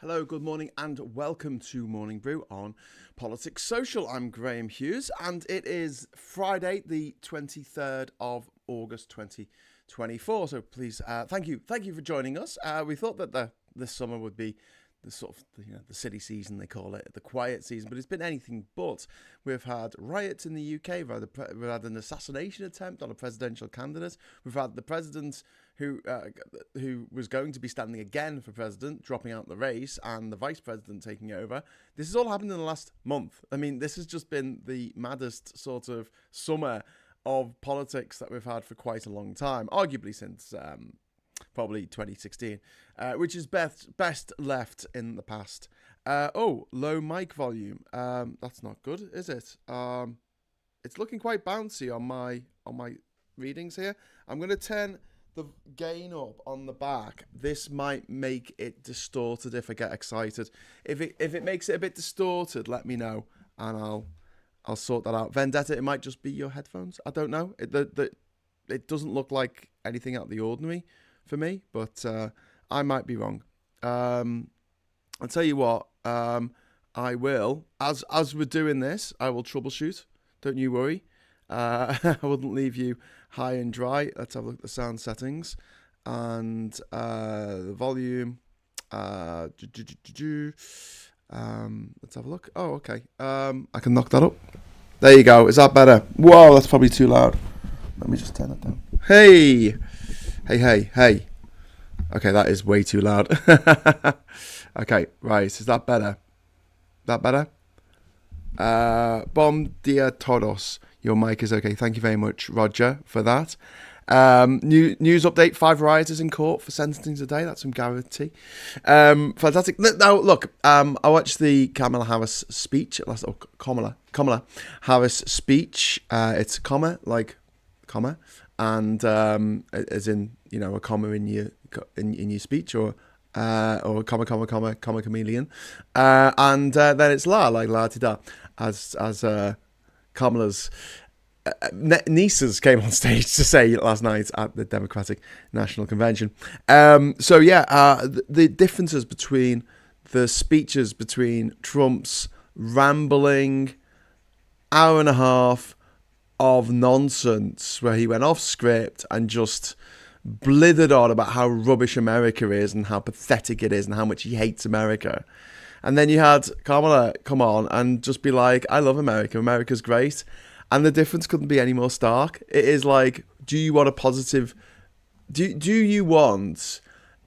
Hello, good morning, and welcome to Morning Brew on Politics Social. I'm Graham Hughes, and it is Friday, the 23rd of August, 2024. So please, thank you for joining us. We thought that this summer would be the sort of the city season, they call it, the quiet season, but it's been anything but. We've had riots in the UK. We've had an assassination attempt on a presidential candidate. We've had the president who was going to be standing again for president dropping out the race, and the vice president taking over. This has all happened in the last month. I mean, this has just been the maddest sort of summer of politics that we've had for quite a long time, arguably since probably 2016, which is best left in the past. Low mic volume. That's not good, is it? It's looking quite bouncy on my readings here. I'm going to turn the gain up on the back. This might make it distorted if I get excited. If it makes it a bit distorted, let me know, and I'll sort that out. Vendetta, it might just be your headphones. I don't know. It doesn't look like anything out of the ordinary for me, but I might be wrong. I'll tell you what. I will, as we're doing this, I will troubleshoot. Don't you worry. I wouldn't leave you high and dry. Let's have a look at the sound settings and the volume. Let's have a look. Oh, okay. I can knock that up. There you go. Is that better? Whoa, that's probably too loud. Let me just turn it down. Hey. Okay, that is way too loud. Okay, right. Is that better? Bom dia todos. Your mic is okay. Thank you very much, Roger, for that. News update: 5 rioters in court for sentencing today. That's some guarantee. Fantastic. Now, look, I watched the Kamala Harris speech. Kamala Harris speech. It's comma, and as in, a comma in your speech, or comma chameleon, and then it's la-ti-da, as Kamala's nieces came on stage to say last night at the Democratic National Convention. The differences between the speeches between Trump's rambling hour and a half of nonsense where he went off script and just blithered on about how rubbish America is and how pathetic it is and how much he hates America. And then you had Kamala come on and just be like, I love America. America's great. And the difference couldn't be any more stark. It is like, do you want a positive... Do you want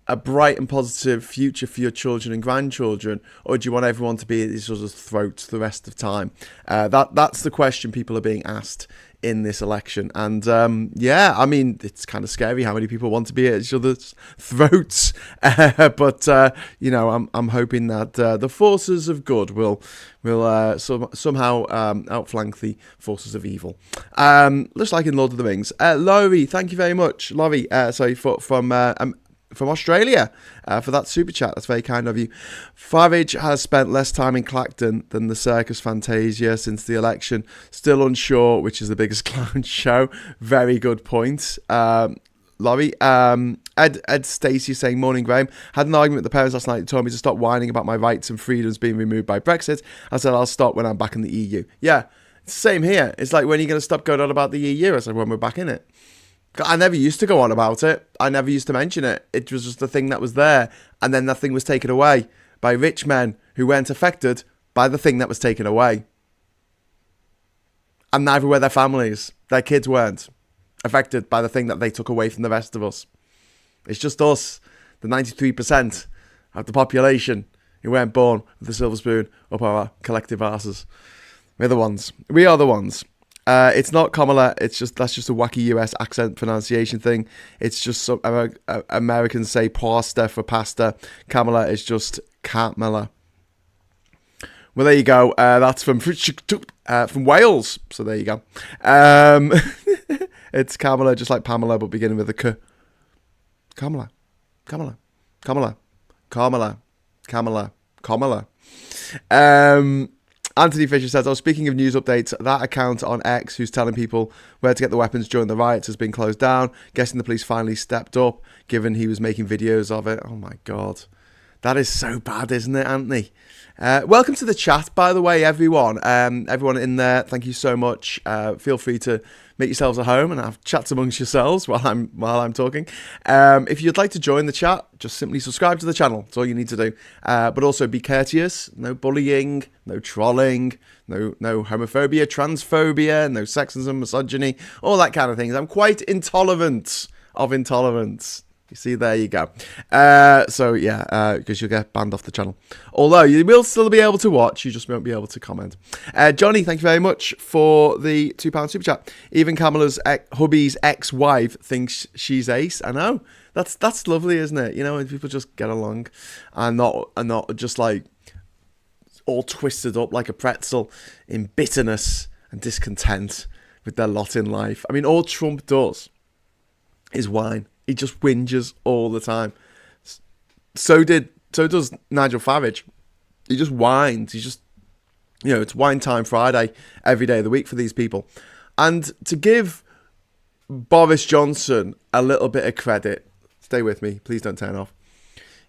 a bright and positive future for your children and grandchildren? Or do you want everyone to be at each other's throats the rest of the time? That's the question people are being asked in this election. And I mean, it's kind of scary how many people want to be at each other's throats. But I'm hoping that the forces of good will somehow outflank the forces of evil. Just like in Lord of the Rings. Laurie, thank you very much. Laurie, from Australia, for that super chat. That's very kind of you. Farage has spent less time in Clacton than the Circus Fantasia since the election. Still unsure which is the biggest clown show. Very good point. Laurie. Ed Stacey saying, morning Graham. Had an argument with the parents last night who told me to stop whining about my rights and freedoms being removed by Brexit. I said I'll stop when I'm back in the EU. Yeah, it's the same here. It's like, when are you going to stop going on about the EU? I said, when we're back in it. I never used to go on about it. I never used to mention it. It was just a thing that was there. And then that thing was taken away by rich men who weren't affected by the thing that was taken away. And neither were their families. Their kids weren't affected by the thing that they took away from the rest of us. It's just us, the 93% of the population who weren't born with a silver spoon up our collective arses. We're the ones. We are the ones. It's not Kamala. That's just a wacky US accent pronunciation thing. It's just some Americans say pasta for pasta. Kamala is just Kamala. Well, there you go. That's from Wales. So there you go. It's Kamala, just like Pamela, but beginning with a K. Kamala. Anthony Fisher says, speaking of news updates, that account on X who's telling people where to get the weapons during the riots has been closed down. Guessing the police finally stepped up, given he was making videos of it. Oh my God. That is so bad, isn't it, Anthony? Welcome to the chat, by the way, everyone. Everyone in there, thank you so much. Feel free to make yourselves at home and have chats amongst yourselves while I'm talking. If you'd like to join the chat, just simply subscribe to the channel. That's all you need to do. But also be courteous. No bullying, no trolling, no homophobia, transphobia, no sexism, misogyny, all that kind of things. I'm quite intolerant of intolerance. You see, there you go. Because you'll get banned off the channel. Although you will still be able to watch, you just won't be able to comment. Johnny, thank you very much for the £2 super chat. Even Kamala's hubby's ex-wife thinks she's ace. I know. That's lovely, isn't it? You know, when people just get along and not just like all twisted up like a pretzel in bitterness and discontent with their lot in life. I mean, all Trump does is whine. He just whinges all the time. So does Nigel Farage. He just whines. He just, it's wine time Friday every day of the week for these people. And to give Boris Johnson a little bit of credit, stay with me, please don't turn off.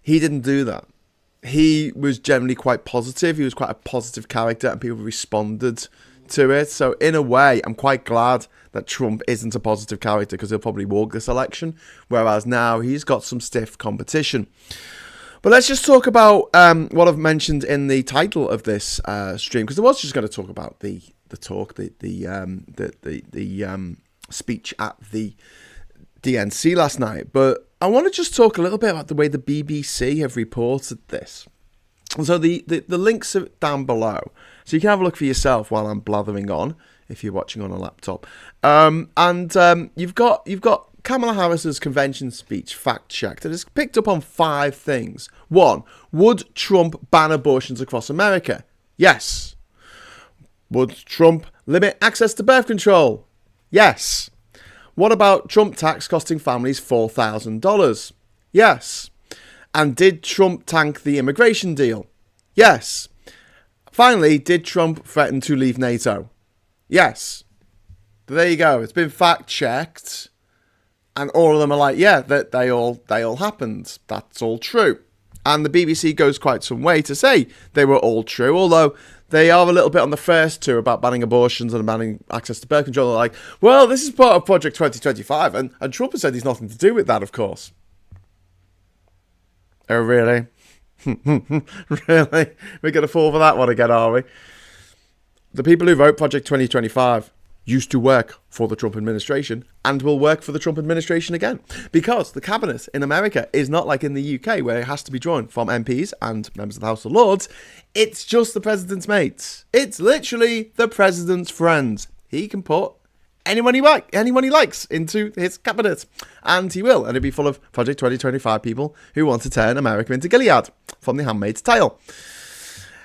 He didn't do that. He was generally quite positive. He was quite a positive character and people responded to it. So in a way, I'm quite glad that Trump isn't a positive character because he'll probably walk this election, whereas now he's got some stiff competition. But let's just talk about what I've mentioned in the title of this stream, because I was just going to talk about the speech at the DNC last night, but I want to just talk a little bit about the way the BBC have reported this. And so the links are down below, so you can have a look for yourself while I'm blathering on, if you're watching on a laptop. You've got Kamala Harris's convention speech fact-checked. It has picked up on 5 things. 1, would Trump ban abortions across America? Yes. Would Trump limit access to birth control? Yes. What about Trump tax costing families $4,000? Yes. And did Trump tank the immigration deal? Yes. Finally, did Trump threaten to leave NATO? Yes. But there you go. It's been fact-checked. And all of them are like, yeah, that they all happened. That's all true. And the BBC goes quite some way to say they were all true, although they are a little bit on the first two about banning abortions and banning access to birth control. They're like, well, this is part of Project 2025, and Trump has said he's nothing to do with that, of course. Oh, really? Really? We're going to fall for that one again, are we? The people who wrote Project 2025 used to work for the Trump administration and will work for the Trump administration again. Because the cabinet in America is not like in the UK where it has to be drawn from MPs and members of the House of Lords. It's just the president's mates. It's literally the president's friends. He can put anyone he likes into his cabinet. And he will. And it'll be full of Project 2025 people who want to turn America into Gilead from The Handmaid's Tale.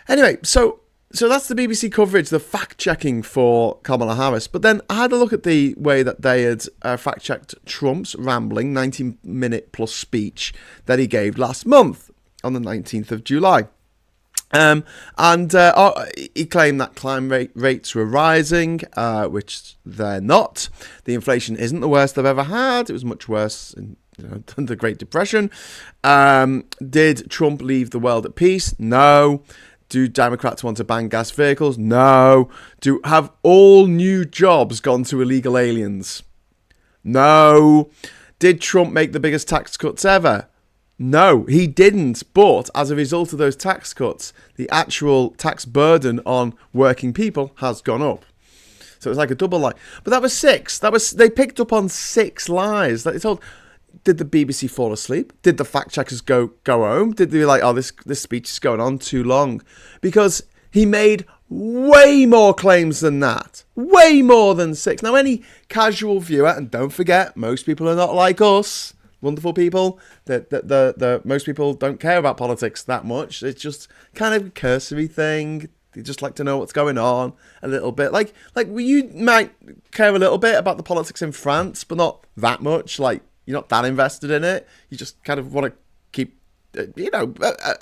Anyway, so that's the BBC coverage, the fact-checking for Kamala Harris. But then I had a look at the way that they had fact-checked Trump's rambling 90-minute plus speech that he gave last month on the 19th of July. He claimed that crime rates were rising, which they're not. The inflation isn't the worst they've ever had. It was much worse in the Great Depression. Did Trump leave the world at peace? No. Do Democrats want to ban gas vehicles? No. Have all new jobs gone to illegal aliens? No. Did Trump make the biggest tax cuts ever? No, he didn't. But as a result of those tax cuts, the actual tax burden on working people has gone up. So it's like a double lie. But that was 6. They picked up on 6 lies. They told. Did the BBC fall asleep? Did the fact checkers go home? Did they be like, oh, this speech is going on too long? Because he made way more claims than that. Way more than 6. Now, any casual viewer, and don't forget, most people are not like us, wonderful people, that most people don't care about politics that much. It's just kind of a cursory thing. They just like to know what's going on a little bit. Like you might care a little bit about the politics in France, but not that much. Like, you're not that invested in it. You just kind of want to keep,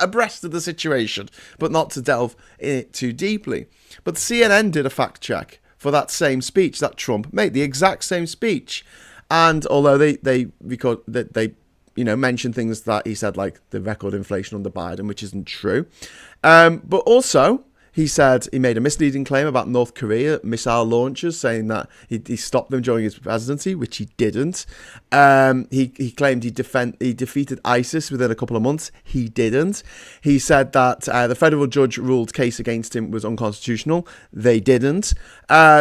abreast of the situation, but not to delve in it too deeply. But CNN did a fact check for that same speech that Trump made, the exact same speech. And although they mentioned things that he said, like the record inflation under Biden, which isn't true. But also, he said he made a misleading claim about North Korea missile launchers, saying that he stopped them during his presidency, which he didn't. He claimed he defeated ISIS within a couple of months. He didn't. He said that the federal judge ruled case against him was unconstitutional. They didn't.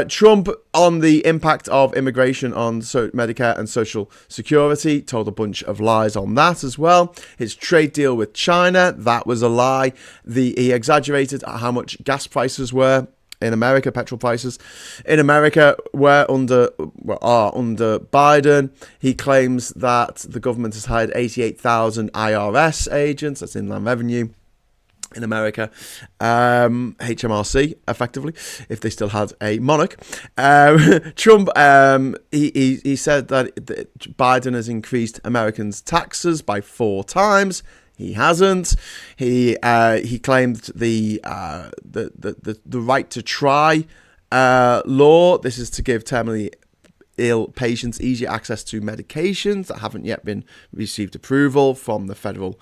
Trump, on the impact of immigration on Medicare and Social Security, told a bunch of lies on that as well. His trade deal with China, that was a lie. He exaggerated how much gas prices were in America, petrol prices in America are under Biden. He claims that the government has hired 88,000 IRS agents, that's Inland Revenue, in America, HMRC, effectively, if they still had a monarch. Trump, he said that Biden has increased Americans' taxes by 4 times. He hasn't. He claimed the right to try law. This is to give terminally ill patients easier access to medications that haven't yet been received approval from the Federal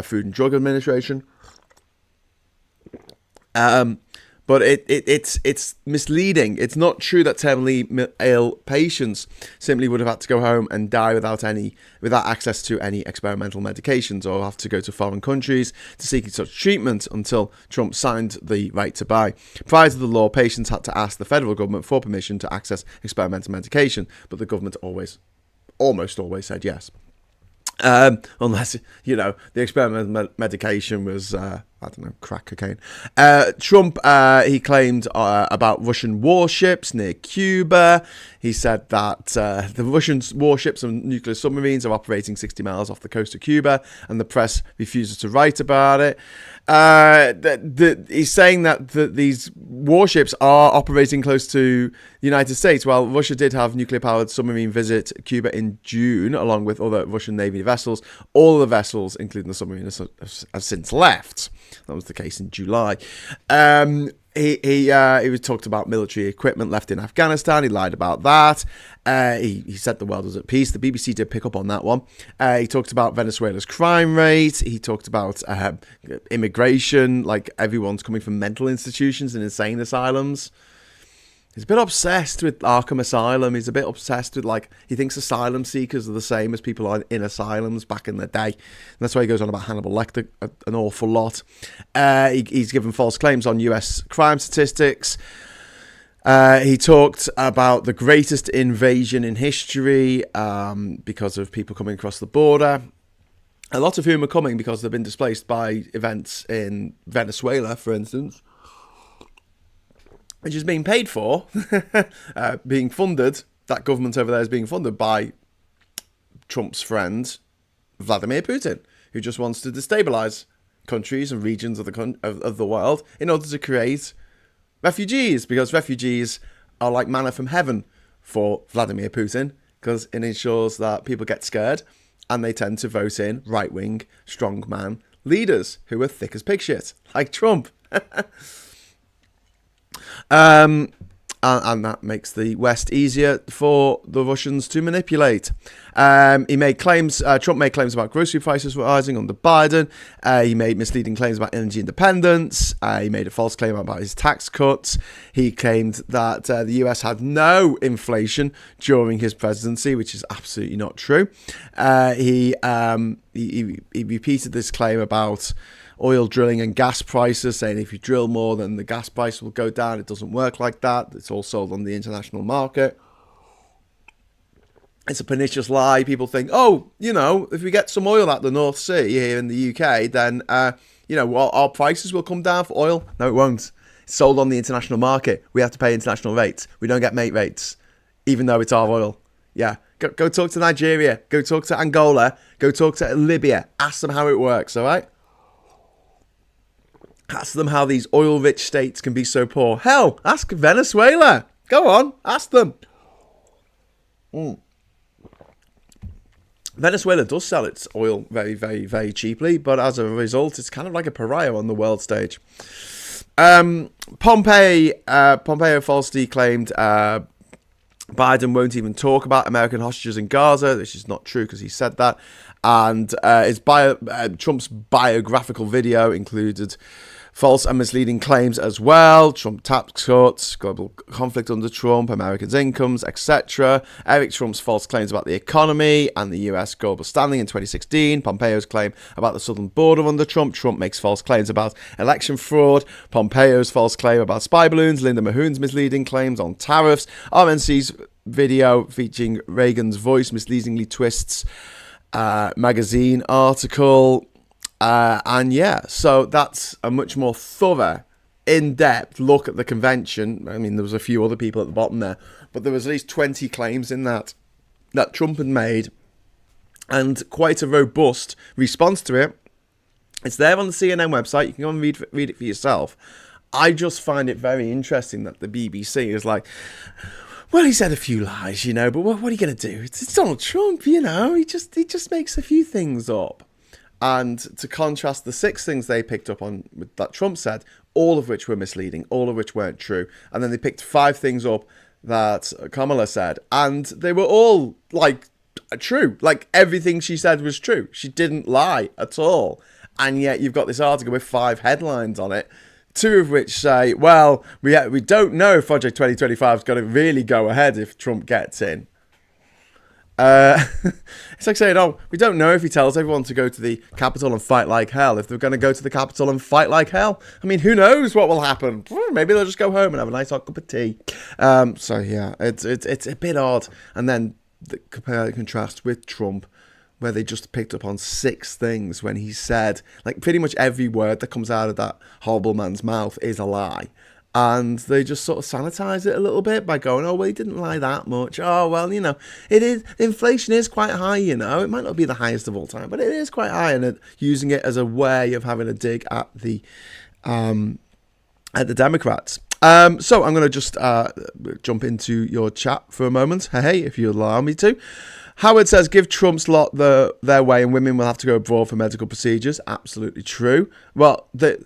Food and Drug Administration. But it's misleading. It's not true that terminally ill patients simply would have had to go home and die without access to any experimental medications, or have to go to foreign countries to seek such treatment until Trump signed the right to buy. Prior to the law, patients had to ask the federal government for permission to access experimental medication, but the government almost always said yes. Unless, the experimental medication was, crack cocaine. Trump, he claimed about Russian warships near Cuba. He said that the Russian warships and nuclear submarines are operating 60 miles off the coast of Cuba, and the press refuses to write about it. He's saying that these warships are operating close to the United States. Well, Russia did have nuclear-powered submarine visit Cuba in June, along with other Russian Navy vessels. All the vessels, including the submarine, have since left. That was the case in July. He was talked about military equipment left in Afghanistan. He lied about that. He said the world was at peace. The BBC did pick up on that one. He talked about Venezuela's crime rate. He talked about immigration, like everyone's coming from mental institutions and insane asylums. He's a bit obsessed with Arkham Asylum. He's a bit obsessed with, he thinks asylum seekers are the same as people in asylums back in the day. And that's why he goes on about Hannibal Lecter an awful lot. He's given false claims on US crime statistics. He talked about the greatest invasion in history because of people coming across the border. A lot of whom are coming because they've been displaced by events in Venezuela, for instance, which is being paid for, being funded. That government over there is being funded by Trump's friend, Vladimir Putin, who just wants to destabilize countries and regions of the world in order to create refugees, because refugees are like manna from heaven for Vladimir Putin, because it ensures that people get scared and they tend to vote in right-wing, strongman leaders who are thick as pig shit, like Trump. And that makes the West easier for the Russians to manipulate. Trump made claims about grocery prices rising under Biden. He made misleading claims about energy independence. He made a false claim about his tax cuts. He claimed that the US had no inflation during his presidency, which is absolutely not true. He repeated this claim about oil drilling and gas prices, saying if you drill more, then the gas price will go down. It doesn't work like that. It's all sold on the international market. It's a pernicious lie. People think, if we get some oil out the North Sea here in the UK, then, our prices will come down for oil. No, it won't. It's sold on the international market. We have to pay international rates. We don't get mate rates, even though it's our oil. Yeah. Go talk to Nigeria. Go talk to Angola. Go talk to Libya. Ask them how it works, all right? Ask them how these oil-rich states can be so poor. Hell, ask Venezuela. Go on, ask them. Venezuela does sell its oil very, very, very cheaply, but as a result, it's kind of like a pariah on the world stage. Pompeo falsely claimed Biden won't even talk about American hostages in Gaza, which is not true because he said that. And Trump's biographical video included false and misleading claims as well. Trump tax cuts, global conflict under Trump, Americans' incomes, etc. Eric Trump's false claims about the economy and the US global standing in 2016. Pompeo's claim about the southern border under Trump. Trump makes false claims about election fraud. Pompeo's false claim about spy balloons. Linda Mahoon's misleading claims on tariffs. RNC's video featuring Reagan's voice misleadingly twists magazine article. And yeah, so that's a much more thorough, in-depth look at the convention. I mean, there was a few other people at the bottom there, but there was at least 20 claims in that Trump had made, and quite a robust response to it. It's there on the CNN website. You can go and read it for yourself. I just find it very interesting that the BBC is like, well, he said a few lies, but what are you going to do? It's Donald Trump, he just makes a few things up. And to contrast the 6 things they picked up on that Trump said, all of which were misleading, all of which weren't true. And then they picked 5 things up that Kamala said, and they were all, true. Everything she said was true. She didn't lie at all. And yet you've got this article with 5 headlines on it, 2 of which say, well, we don't know if Project 2025 is going to really go ahead if Trump gets in. It's like saying, we don't know if he tells everyone to go to the Capitol and fight like hell, if they're going to go to the Capitol and fight like hell. I mean, who knows what will happen? Maybe they'll just go home and have a nice hot cup of tea. So yeah, it's a bit odd. And then compare and contrast with Trump, where they just picked up on 6 things when he said, pretty much every word that comes out of that horrible man's mouth is a lie. And they just sort of sanitize it a little bit by going, oh, well, he didn't lie that much. Oh, well, it is, inflation is quite high, It might not be the highest of all time, but it is quite high. And using it as a way of having a dig at the Democrats. So I'm going to just jump into your chat for a moment. Hey, if you allow me to. Howard says, give Trump's lot their way and women will have to go abroad for medical procedures. Absolutely true. Well, the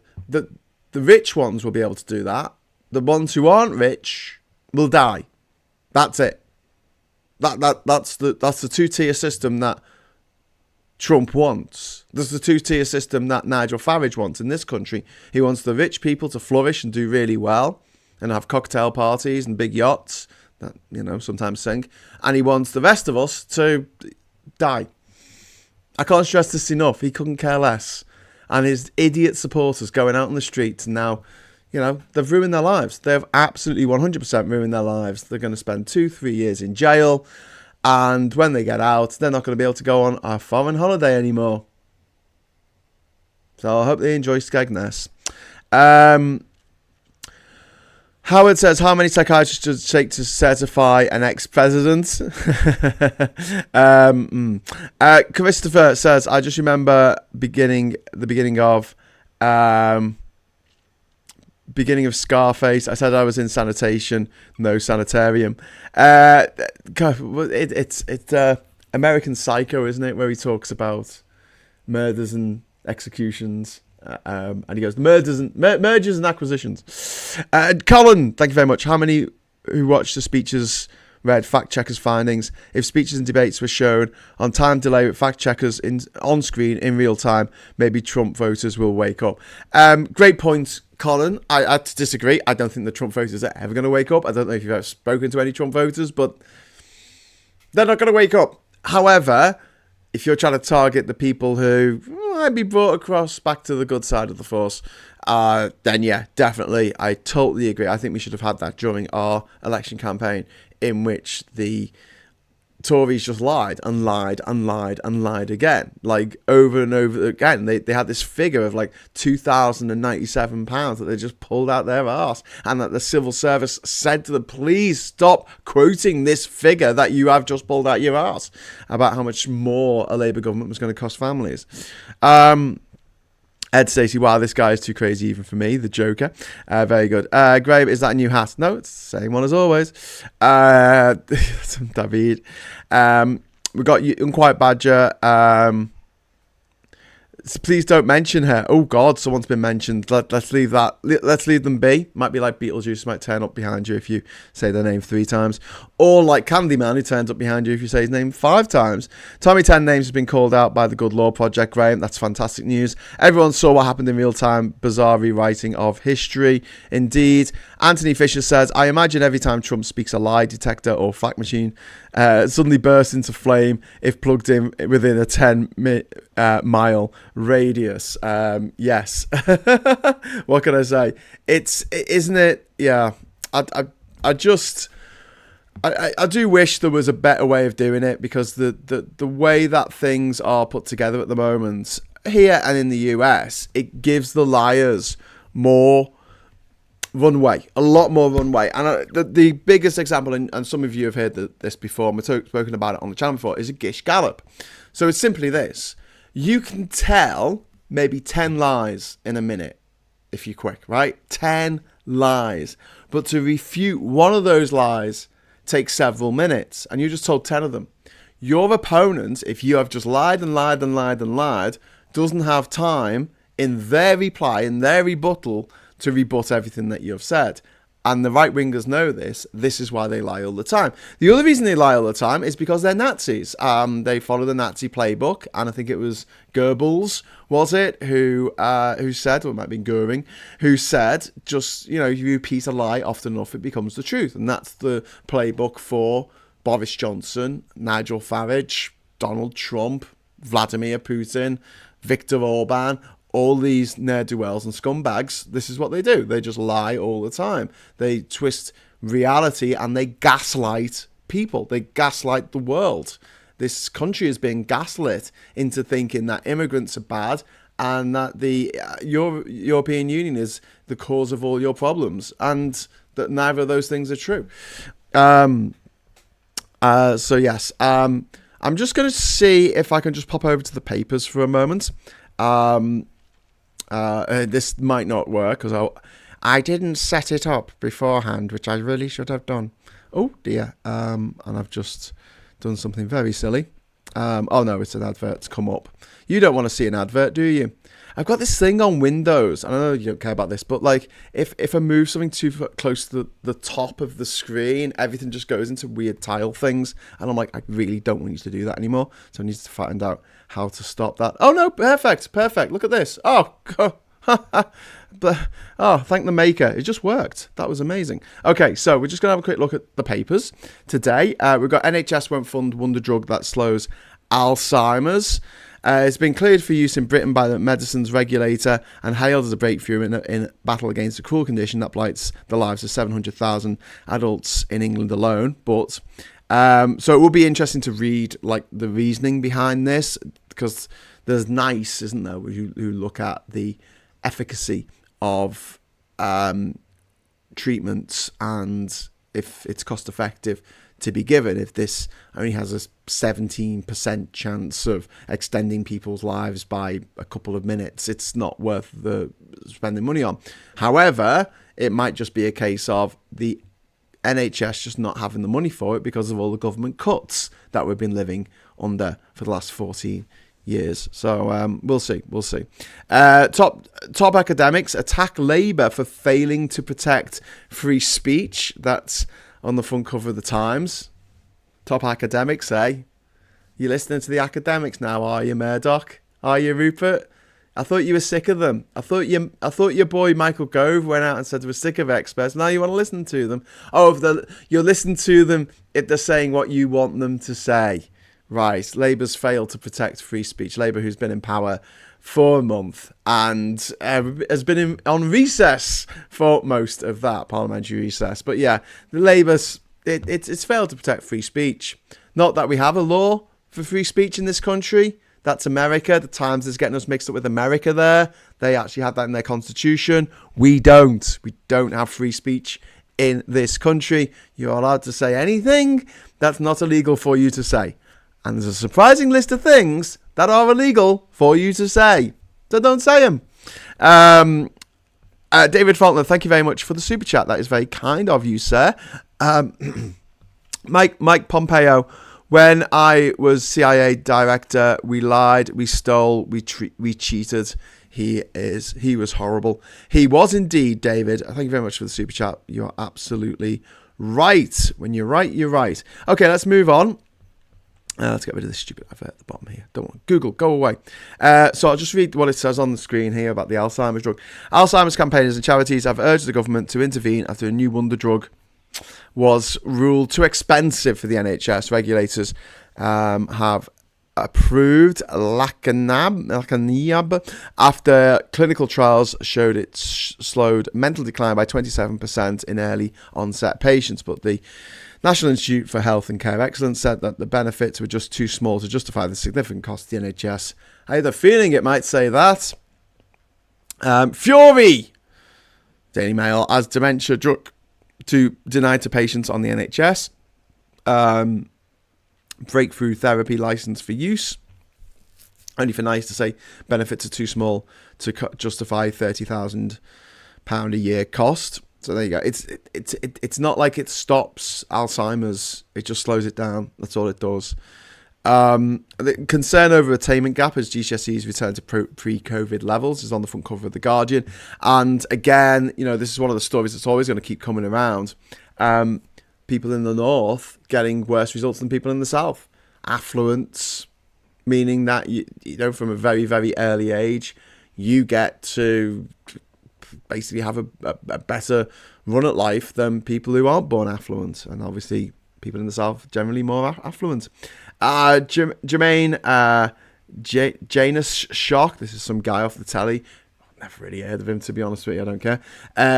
rich ones will be able to do that. The ones who aren't rich will die. That's it. That's the 2-tier system that Trump wants. There's the 2-tier system that Nigel Farage wants in this country. He wants the rich people to flourish and do really well and have cocktail parties and big yachts that, sometimes sink. And he wants the rest of us to die. I can't stress this enough. He couldn't care less. And his idiot supporters going out on the streets and now, they've ruined their lives. They've absolutely 100% ruined their lives. They're going to spend 2-3 years in jail. And when they get out, they're not going to be able to go on a foreign holiday anymore. So I hope they enjoy Skegness. Howard says, how many psychiatrists does it take to certify an ex-president? Christopher says, I just remember the beginning of Scarface. I said I was in sanitation, no sanitarium. It's American Psycho, isn't it? Where he talks about murders and executions. And he goes, mergers and acquisitions. Colin, thank you very much. How many who watched the speeches read fact checkers' findings? If speeches and debates were shown on time delay with fact checkers on screen in real time, maybe Trump voters will wake up. Great point, Colin. I disagree. I don't think the Trump voters are ever going to wake up. I don't know if you've ever spoken to any Trump voters, but they're not going to wake up. However, if you're trying to target the people who might be brought across back to the good side of the force, then yeah, definitely, I totally agree. I think we should have had that during our election campaign, in which the Tories just lied and lied and lied and lied again, over and over again. They had this figure of £2,097 that they just pulled out their arse, and that the civil service said to them, please stop quoting this figure that you have just pulled out your arse about how much more a Labour government was going to cost families. Ed Stacey, wow, this guy is too crazy even for me, the Joker. Very good. Graham, is that a new hat? No, it's the same one as always. David. We got Unquiet Badger Please don't mention her. Oh God, someone's been mentioned. Let's leave that. Let's leave them be. Might be like Beetlejuice, might turn up behind you if you say their name 3 times, or like Candyman, who turns up behind you if you say his name 5 times. Tommy 10 Names has been called out by the Good Law Project, Graham. That's fantastic news. Everyone saw what happened in real time. Bizarre rewriting of history, indeed. Anthony Fisher says, I imagine every time Trump speaks, a lie detector or fact machine suddenly bursts into flame if plugged in within a 10-mile radius. Yes. What can I say? Isn't it? Yeah. I do wish there was a better way of doing it, because the way that things are put together at the moment here and in the US, it gives the liars more runway, a lot more runway. And the biggest example, and some of you have heard this before, and we've spoken about it on the channel before, is a Gish Gallop. So it's simply this. You can tell maybe 10 lies in a minute if you're quick, right? 10 lies. But to refute one of those lies takes several minutes, and you just told 10 of them. Your opponent, if you have just lied and lied and lied and lied, doesn't have time in their reply, in their rebuttal, to rebut everything that you have said. And the right-wingers know this. This is why they lie all the time. The other reason they lie all the time is because they're Nazis. They follow the Nazi playbook, and I think it was Goebbels, was it, who said, or it might be Goering, who said, just, you repeat a lie often enough, it becomes the truth. And that's the playbook for Boris Johnson, Nigel Farage, Donald Trump, Vladimir Putin, Viktor Orban. All these ne'er-do-wells and scumbags, this is what they do. They just lie all the time. They twist reality and they gaslight people. They gaslight the world. This country is being gaslit into thinking that immigrants are bad and that the European Union is the cause of all your problems, and that neither of those things are true. So yes, I'm just going to see if I can just pop over to the papers for a moment. This might not work because I didn't set it up beforehand, which I really should have done. Oh dear. And I've just done something very silly. Oh no, it's an advert's come up. You don't want to see an advert, do you? I've got this thing on Windows. I know you don't care about this, but like if I move something too close to the top of the screen, everything just goes into weird tile things. And I'm like, I really don't want you to do that anymore. So I need to find out how to stop that. Oh no, perfect. Look at this. Oh, but thank the maker. It just worked. That was amazing. Okay, so we're just going to have a quick look at the papers today. We've got NHS won't fund wonder drug that slows Alzheimer's. It's been cleared for use in Britain by the medicines regulator and hailed as a breakthrough in battle against a cruel condition that blights the lives of 700,000 adults in England alone. But so it will be interesting to read like the reasoning behind this, because there's NICE, isn't there, who look at the efficacy of treatments and if it's cost effective to be given. If this only has a 17% chance of extending people's lives by a couple of minutes, it's not worth the spending money on. However, it might just be a case of the NHS just not having the money for it because of all the government cuts that we've been living under for the last 14 years. So we'll see. Top academics attack Labour for failing to protect free speech. That's on the front cover of the Times. Top academics, eh? You listening to the academics now, are you, Murdoch? Are you, Rupert? I thought you were sick of them. I thought your boy Michael Gove went out and said we're sick of experts. Now you want to listen to them. Oh, you're listening to them if they're saying what you want them to say. Right, Labour's failed to protect free speech. Labour, who's been in power for a month and has been on recess for most of that parliamentary recess. But yeah, the Labour's it's failed to protect free speech. Not that we have a law for free speech in this country. That's America. The Times is getting us mixed up with America there. They actually have that in their constitution. We don't. We don't have free speech in this country. You're allowed to say anything that's not illegal for you to say. And there's a surprising list of things that are illegal for you to say. So don't say them. David Faulkner, thank you very much for the super chat. That is very kind of you, sir. Mike Pompeo When I was CIA director, we lied, we stole, we cheated. He was horrible. He was indeed, David. Thank you very much for the super chat. You are absolutely right. When you're right, you're right. Okay, let's move on. Let's get rid of this stupid advert at the bottom here. Don't want Google, go away. So I'll just read what it says on the screen here about the Alzheimer's drug. Alzheimer's campaigners and charities have urged the government to intervene after a new wonder drug was ruled too expensive for the NHS. Regulators have approved lecanemab after clinical trials showed it slowed mental decline by 27% in early onset patients. But the National Institute for Health and Care Excellence said that the benefits were just too small to justify the significant cost to the NHS. I had a feeling it might say that. Fury! Daily Mail, as dementia drug denied to patients on the NHS. Breakthrough therapy license for use. Only for nice to say benefits are too small to justify £30,000 a year cost. So there you go. It's not like it stops Alzheimer's. It just slows it down. That's all it does. The concern over attainment gap as GCSEs return to pre-COVID levels is on the front cover of The Guardian. And again, this is one of the stories that's always going to keep coming around. People in the north getting worse results than people in the south. Affluence, meaning that, from a very, very early age, you get to basically have a better run at life than people who aren't born affluent. And obviously, people in the south generally more affluent. Jermaine Janus Shock, this is some guy off the telly. Never really heard of him, to be honest with you. I don't care.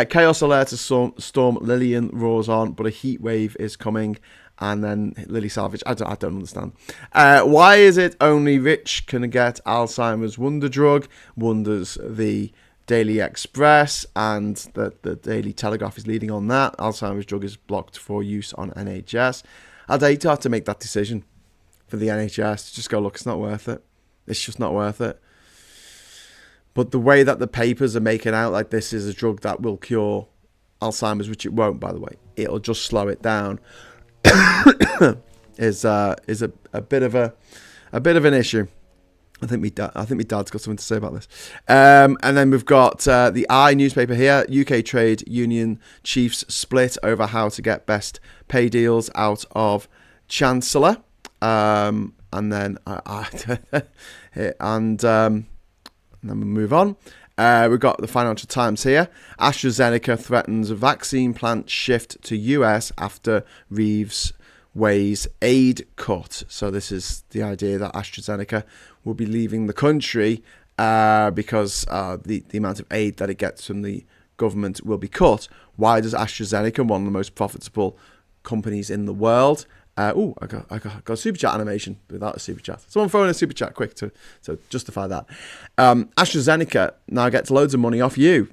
Chaos alert to storm Lillian roars on, but a heat wave is coming. And then Lily Salvage. I don't understand. Why is it only rich can get Alzheimer's wonder drug? Wonders the Daily Express, and the Daily Telegraph is leading on that. Alzheimer's drug is blocked for use on NHS. I'd hate to have to make that decision for the NHS. Just go, look, it's not worth it. It's just not worth it. But the way that the papers are making out like this is a drug that will cure Alzheimer's, which it won't, by the way, it'll just slow it down, is a bit of an issue. I think my dad's got something to say about this. And then we've got the I newspaper here. UK trade union chiefs split over how to get best pay deals out of Chancellor. And then then we move on. We've got the Financial Times here. AstraZeneca threatens vaccine plant shift to US after Reeves weighs aid cut. So this is the idea that AstraZeneca will be leaving the country because the amount of aid that it gets from the government will be cut. Why does AstraZeneca, one of the most profitable companies in the world, I got a super chat animation without a super chat. Someone throw in a super chat quick to justify that. AstraZeneca now gets loads of money off you.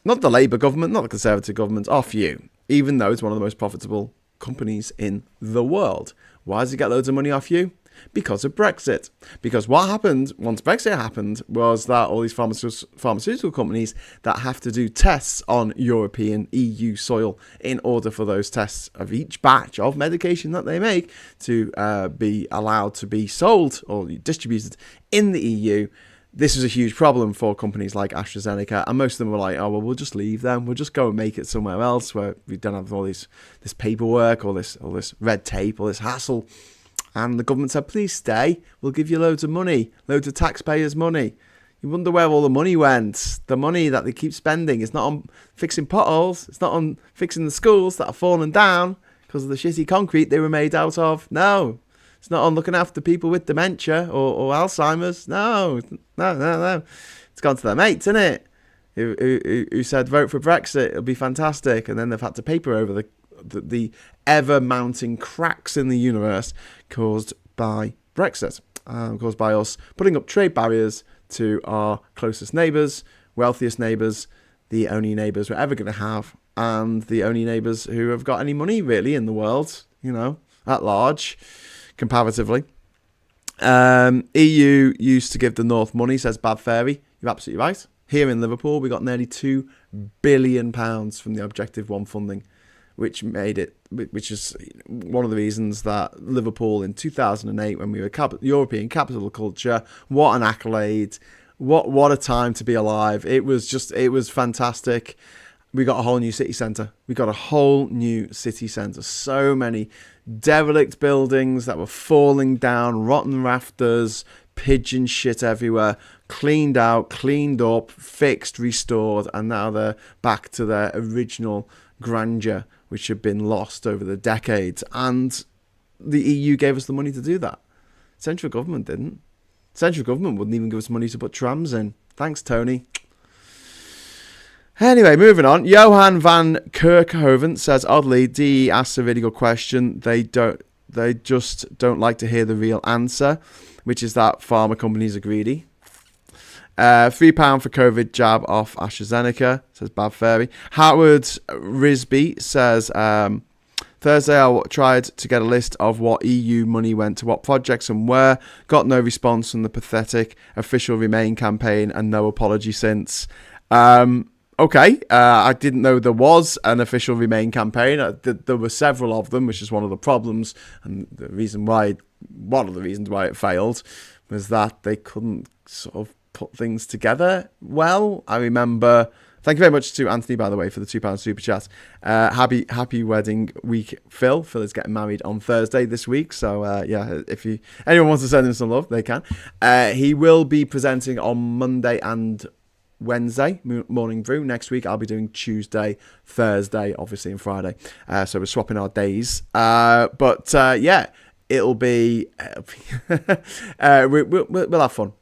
Not the Labour government, not the Conservative government, off you. Even though it's one of the most profitable companies in the world. Why does it get loads of money off you? Because of Brexit. Because what happened once Brexit happened was that all these pharmaceutical companies that have to do tests on European EU soil in order for those tests of each batch of medication that they make to be allowed to be sold or distributed in the EU. This was a huge problem for companies like AstraZeneca, and most of them were like, oh, well, we'll just leave them. We'll just go and make it somewhere else where we don't have all this paperwork, all this red tape, all this hassle. And the government said, please stay. We'll give you loads of money, loads of taxpayers' money. You wonder where all the money went. The money that they keep spending is not on fixing potholes. It's not on fixing the schools that are falling down because of the shitty concrete they were made out of. No. It's not on looking after people with dementia or Alzheimer's. No. It's gone to their mates, isn't it? Who said vote for Brexit. It'll be fantastic. And then they've had to paper over the ever-mounting cracks in the universe caused by Brexit, caused by us putting up trade barriers to our closest neighbours, wealthiest neighbours, the only neighbours we're ever going to have, and the only neighbours who have got any money, really, in the world, at large, comparatively. EU used to give the North money, says Bad Fairy. You're absolutely right. Here in Liverpool, we got nearly £2 billion from the Objective 1 funding. which is one of the reasons that Liverpool in 2008, when we were European capital of culture, what an accolade. What a time to be alive. It was fantastic. We got a whole new city centre. So many derelict buildings that were falling down, rotten rafters, pigeon shit everywhere, cleaned out, cleaned up, fixed, restored, and now they're back to their original grandeur, which had been lost over the decades. And the EU gave us the money to do that. Central government didn't. Central government wouldn't even give us money to put trams in. Thanks, Tony. Anyway, moving on. Johan van Kerkhoven says, oddly, DE asks a really good question. They just don't like to hear the real answer, which is that pharma companies are greedy. £3 for COVID jab off AstraZeneca, says Bab Fairy. Howard Risby says, Thursday I tried to get a list of what EU money went to what projects and where. Got no response from the pathetic official Remain campaign and no apology since. Okay, I didn't know there was an official Remain campaign. There were several of them, which is one of the problems. And one of the reasons why it failed was that they couldn't sort of put things together well. I remember... Thank you very much to Anthony, by the way, for the £2 super chat. Happy wedding week, Phil. Phil is getting married on Thursday this week. So, if anyone wants to send him some love, they can. He will be presenting on Monday and Wednesday, Morning Brew. Next week, I'll be doing Tuesday, Thursday, obviously, and Friday. So we're swapping our days. It'll be... we'll have fun.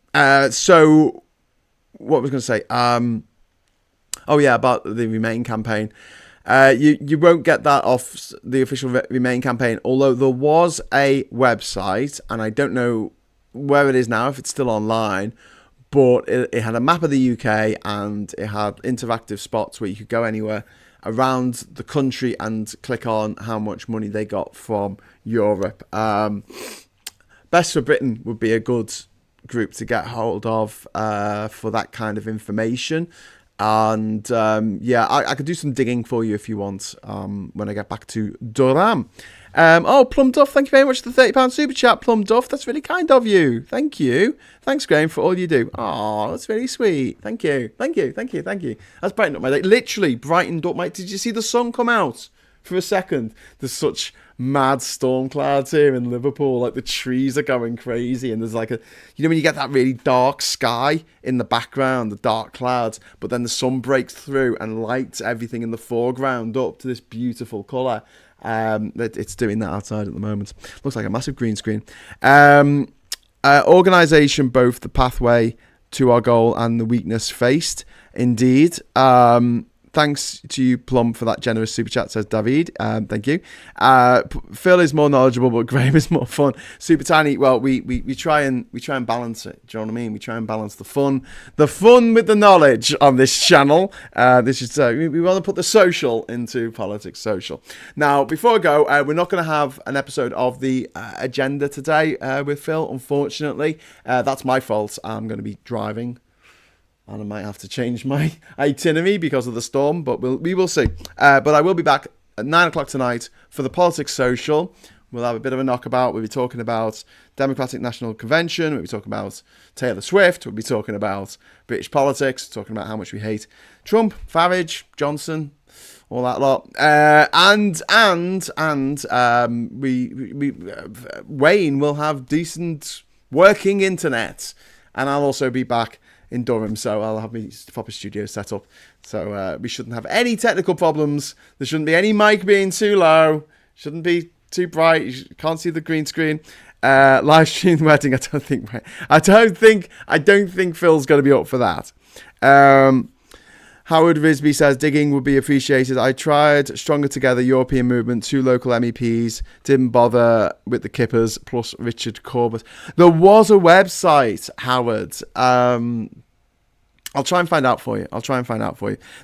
So, what was I going to say? About the Remain campaign. You won't get that off the official Remain campaign, although there was a website, and I don't know where it is now, if it's still online, but it had a map of the UK, and it had interactive spots where you could go anywhere around the country and click on how much money they got from Europe. Best for Britain would be a good group to get hold of for that kind of information. And I could do some digging for you if you want when I get back to Durham. Plum Duff, thank you very much for the £30 super chat, Plum Duff. That's really kind of you. Thank you. Thanks, Graham, for all you do. Oh, that's really sweet. Thank you. That's brightened up my day. Literally brightened up my... Did you see the sun come out for a second? There's such mad storm clouds here in Liverpool. Like, the trees are going crazy, and there's like a... You know when you get that really dark sky in the background, the dark clouds, but then the sun breaks through and lights everything in the foreground up to this beautiful colour. It's doing that outside at the moment. Looks like a massive green screen. Organisation, both the pathway to our goal and the weakness faced. Indeed. Thanks to you, Plum, for that generous super chat, says David. Thank you. Phil is more knowledgeable, but Graham is more fun. Super Tiny. Well, we try and balance it. Do you know what I mean? We try and balance the fun with the knowledge on this channel. This is we want to put the social into politics social. Now, before I go, we're not going to have an episode of the agenda today with Phil. Unfortunately, that's my fault. I'm going to be driving. And I might have to change my itinerary because of the storm, but we will see. But I will be back at 9 o'clock tonight for the Politics Social. We'll have a bit of a knockabout. We'll be talking about Democratic National Convention. We'll be talking about Taylor Swift. We'll be talking about British politics, talking about how much we hate Trump, Farage, Johnson, all that lot. Wayne will have decent working internet. And I'll also be back in Durham, so I'll have my proper studio set up. So we shouldn't have any technical problems. There shouldn't be any mic being too low. Shouldn't be too bright. You can't see the green screen. Live stream wedding. I don't think Phil's going to be up for that. Howard Risby says digging would be appreciated. I tried Stronger Together European Movement, 2 local MEPs, didn't bother with the Kippers, plus Richard Corbett. There was a website, Howard. I'll try and find out for you.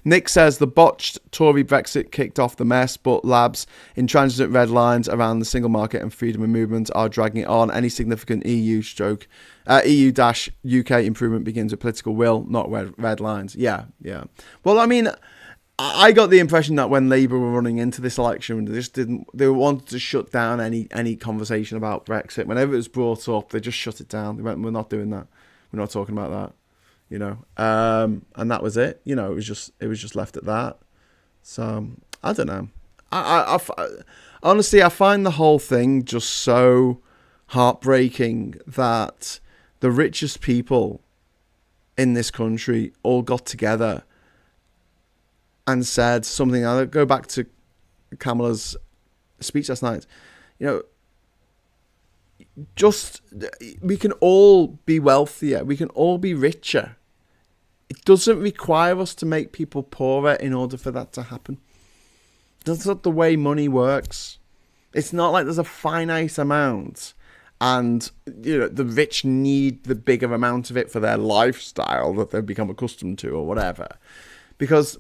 Nick says the botched Tory Brexit kicked off the mess, but labs intransigent red lines around the single market and freedom of movement are dragging it on. Any significant EU-UK improvement begins with political will, not red lines. Yeah. Well, I mean, I got the impression that when Labour were running into this election, they wanted to shut down any conversation about Brexit. Whenever it was brought up, they just shut it down. They went, "We're not doing that. We're not talking about that." And that was it. It was just left at that. So I don't know. Honestly, I find the whole thing just so heartbreaking that the richest people in this country all got together and said something. I'll go back to Kamala's speech last night. We can all be wealthier. We can all be richer. It doesn't require us to make people poorer in order for that to happen. That's not the way money works. It's not like there's a finite amount and the rich need the bigger amount of it for their lifestyle that they've become accustomed to or whatever. Because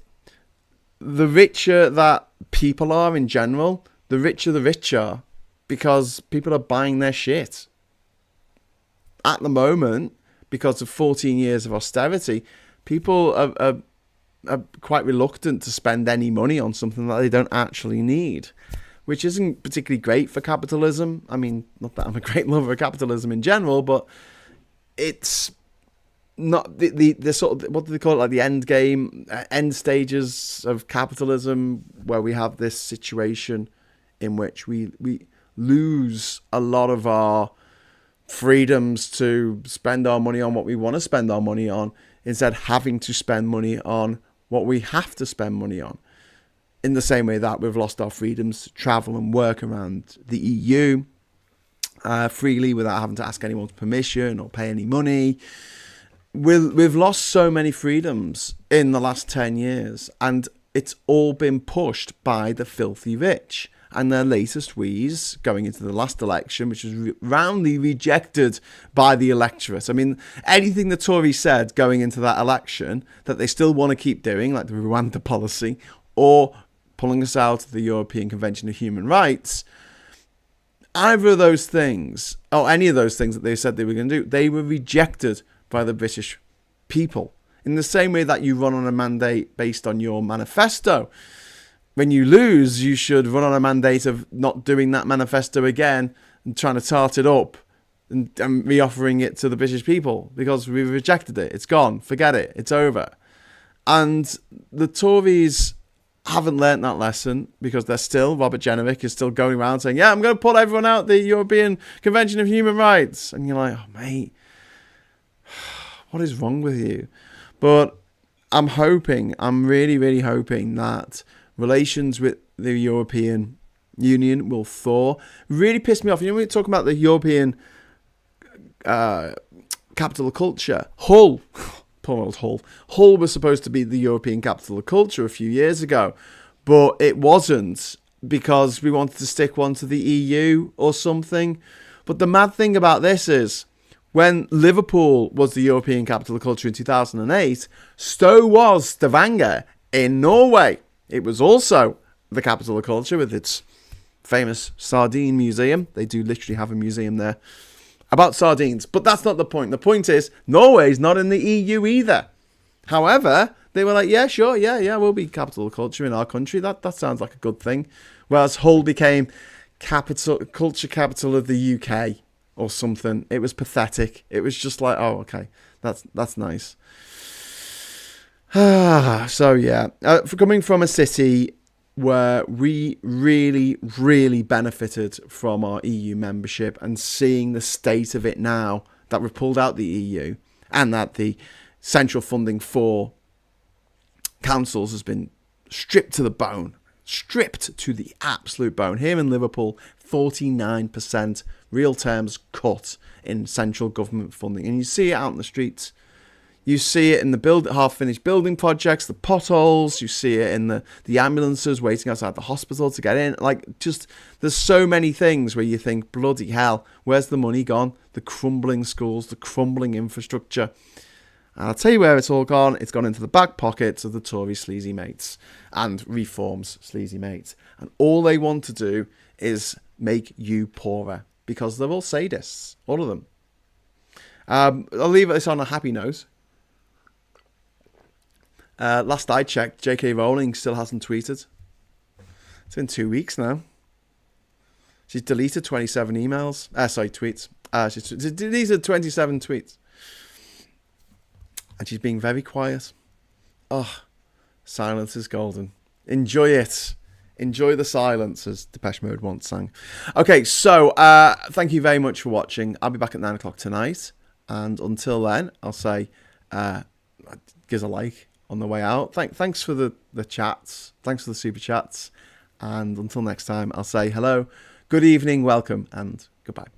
the richer that people are in general, the richer the rich are, because people are buying their shit. At the moment, because of 14 years of austerity, people are quite reluctant to spend any money on something that they don't actually need, which isn't particularly great for capitalism. I mean, not that I'm a great lover of capitalism in general, but it's not the sort of, what do they call it, like the end game, end stages of capitalism, where we have this situation in which we lose a lot of our freedoms to spend our money on what we want to spend our money on, instead having to spend money on what we have to spend money on. In the same way that we've lost our freedoms to travel and work around the EU freely without having to ask anyone's permission or pay any money. We've lost so many freedoms in the last 10 years, and it's all been pushed by the filthy rich and their latest wheeze going into the last election, which was roundly rejected by the electorate. I mean, anything the Tories said going into that election that they still want to keep doing, like the Rwanda policy, or pulling us out of the European Convention of Human Rights, either of those things, or any of those things that they said they were going to do, they were rejected by the British people. In the same way that you run on a mandate based on your manifesto. When you lose, you should run on a mandate of not doing that manifesto again and trying to tart it up and re-offering it to the British people, because we've rejected it. It's gone. Forget it. It's over. And the Tories haven't learnt that lesson, because Robert Jenrick is still going around saying, yeah, I'm going to pull everyone out the European Convention of Human Rights. And you're like, oh, mate, what is wrong with you? But I'm really, really hoping that relations with the European Union will thaw. Really pissed me off. When we talk about the European capital of culture, Hull, poor old Hull. Hull was supposed to be the European capital of culture a few years ago, but it wasn't, because we wanted to stick one to the EU or something. But the mad thing about this is, when Liverpool was the European capital of culture in 2008, so was Stavanger in Norway. It was also the capital of culture with its famous sardine museum. They do literally have a museum there about sardines. But that's not the point. The point is, Norway's not in the EU either. However, they were like, yeah, sure, yeah, we'll be capital of culture in our country. That sounds like a good thing. Whereas Hull became culture capital of the UK or something. It was pathetic. It was just like, oh, okay, that's nice. So yeah, coming from a city where we really, really benefited from our EU membership, and seeing the state of it now that we've pulled out the EU, and that the central funding for councils has been stripped to the absolute bone. Here in Liverpool, 49% real terms cut in central government funding, and you see it out in the streets. You see it in the half-finished building projects, the potholes. You see it in the ambulances waiting outside the hospital to get in. There's so many things where you think, bloody hell, where's the money gone? The crumbling schools, the crumbling infrastructure. And I'll tell you where it's all gone. It's gone into the back pockets of the Tory sleazy mates and Reform's sleazy mates. And all they want to do is make you poorer, because they're all sadists, all of them. I'll leave this on a happy note. Last I checked, J.K. Rowling still hasn't tweeted. It's been 2 weeks now. She's deleted 27 emails. Tweets. She's deleted 27 tweets. And she's being very quiet. Oh, silence is golden. Enjoy it. Enjoy the silence, as Depeche Mode once sang. Okay, so thank you very much for watching. I'll be back at 9 o'clock tonight. And until then, I'll say, give us a like on the way out. Thanks for the chats. Thanks for the super chats. And until next time, I'll say hello, good evening, welcome, and goodbye.